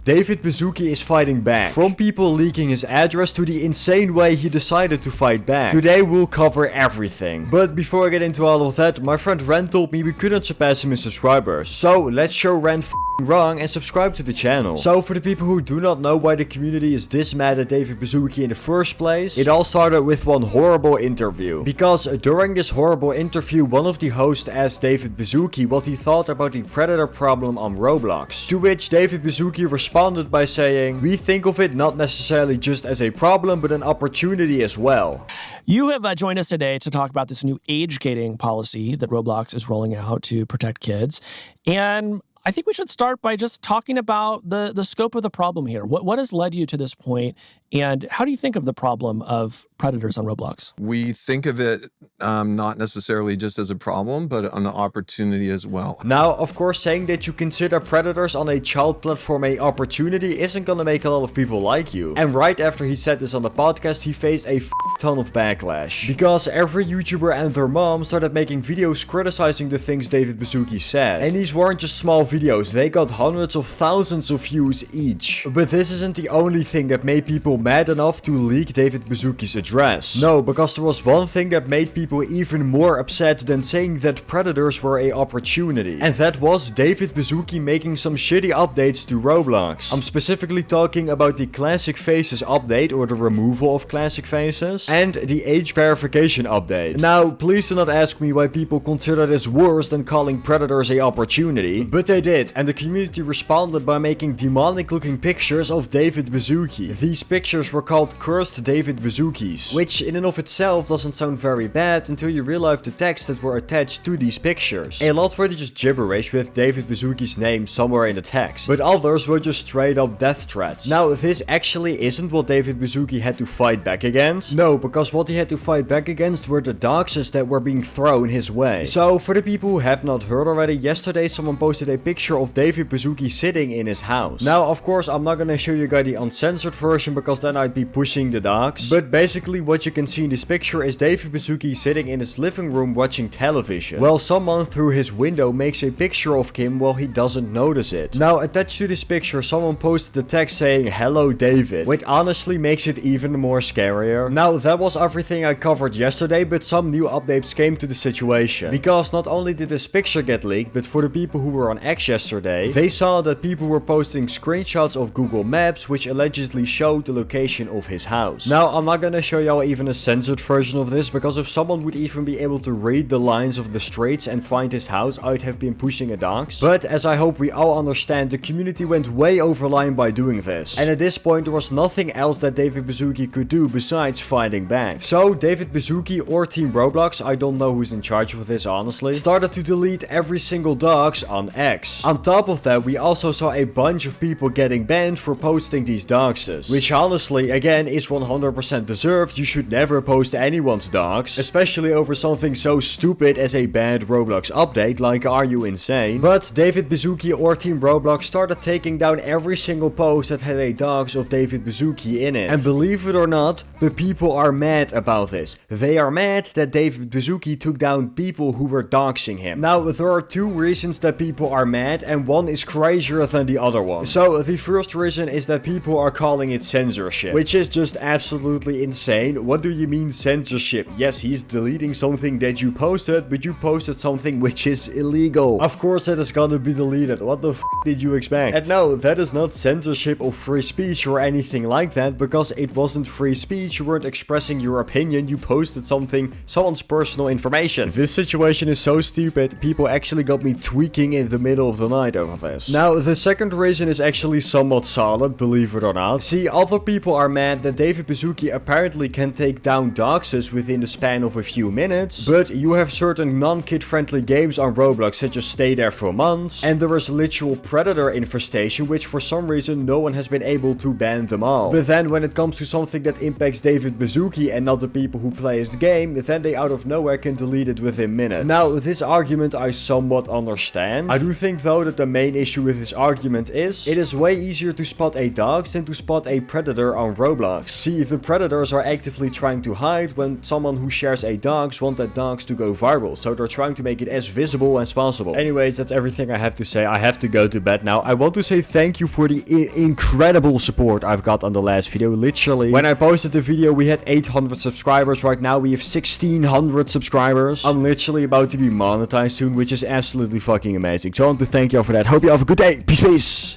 David Baszucki is fighting back. From people leaking his address to the insane way he decided to fight back. Today we'll cover everything. But before I get into all of that, my friend Ren told me we couldn't surpass him in subscribers. So let's show Ren wrong and subscribe to the channel. So for the people who do not know why the community is this mad at David Baszucki in the first place, it all started with one horrible interview. Because during this horrible interview, one of the hosts asked David Baszucki what he thought about the predator problem on Roblox. To which David Baszucki responded by saying, "We think of it not necessarily just as a problem, but an opportunity as well." You have joined us today to talk about this new age gating policy that Roblox is rolling out to protect kids. And I think we should start by just talking about the scope of the problem here. What has led you to this point, and how do you think of the problem of predators on Roblox? We think of it not necessarily just as a problem, but an opportunity as well. Now, of course, saying that you consider predators on a child platform a opportunity isn't gonna make a lot of people like you. And right after he said this on the podcast, he faced a ton of backlash. Because every YouTuber and their mom started making videos criticizing the things David Baszucki said. And these weren't just small videos, they got hundreds of thousands of views each. But this isn't the only thing that made people mad enough to leak David Baszucki's address. No, because there was one thing that made people even more upset than saying that predators were a opportunity. And that was David Baszucki making some shitty updates to Roblox. I'm specifically talking about the classic faces update, or the removal of classic faces, and the age verification update. Now, please do not ask me why people consider this worse than calling predators a opportunity, but they did, and the community responded by making demonic looking pictures of David Baszucki. These pictures were called cursed David Bazuckis, which in and of itself doesn't sound very bad until you realize the text that were attached to these pictures. A lot were just gibberish with David Baszucki's name somewhere in the text, but others were just straight up death threats. Now, this actually isn't what David Baszucki had to fight back against. No, because what he had to fight back against were the doxes that were being thrown his way. So, for the people who have not heard already, yesterday someone posted a picture of David Baszucki sitting in his house. Now, of course, I'm not gonna show you guys the uncensored version because then I'd be pushing the dogs. But basically, what you can see in this picture is David Baszucki sitting in his living room watching television. Well, someone through his window makes a picture of him while he doesn't notice it. Now, attached to this picture, someone posted the text saying, "Hello David," which honestly makes it even more scarier. Now, that was everything I covered yesterday, but some new updates came to the situation. Because not only did this picture get leaked, but for the people who were on X yesterday, they saw that people were posting screenshots of Google Maps which allegedly showed the location of his house. Now, I'm not gonna show y'all even a censored version of this, because if someone would even be able to read the lines of the streets and find his house, I'd have been pushing a dox. But as I hope we all understand, the community went way over line by doing this. And at this point, there was nothing else that David Baszucki could do besides fighting back. So, David Baszucki or Team Roblox, I don't know who's in charge of this honestly, started to delete every single dox on X. On top of that, we also saw a bunch of people getting banned for posting these doxes, which honestly, again, is 100% deserved. You should never post anyone's dox, especially over something so stupid as a bad Roblox update, like are you insane? But David Baszucki or Team Roblox started taking down every single post that had a dox of David Baszucki in it. And believe it or not, the people are mad about this. They are mad that David Baszucki took down people who were doxing him. Now, there are two reasons that people are mad, and one is crazier than the other one. So, the first reason is that people are calling it censorship, which is just absolutely insane. What do you mean censorship? Yes, he's deleting something that you posted, but you posted something which is illegal. Of course that is gonna be deleted. What the f did you expect? And no, that is not censorship of free speech or anything like that, because it wasn't free speech. You weren't expressing your opinion, you posted someone's personal information. This situation is so stupid, people actually got me tweaking in the middle of the night over this. Now, the second reason is actually somewhat solid, believe it or not. See, other people are mad that David Baszucki apparently can take down doxes within the span of a few minutes, but you have certain non-kid friendly games on Roblox that just stay there for months, and there is literal predator infestation, which for some reason no one has been able to ban them all. But then when it comes to something that impacts David Baszucki and not the people who play his game, then they out of nowhere can delete it within minutes. Now, this argument I somewhat understand. I do think think though that the main issue with his argument is, it is way easier to spot a dogs than to spot a predator on Roblox. See, the predators are actively trying to hide when someone who shares a dogs want that dogs to go viral, so they're trying to make it as visible as possible. Anyways, that's everything I have to say. I have to go to bed now. I want to say thank you for the incredible support I've got on the last video. Literally, when I posted the video, we had 800 subscribers. Right now, we have 1600 subscribers. I'm literally about to be monetized soon, which is absolutely fucking amazing. So I want to thank you all for that. Hope you have a good day. Peace, peace.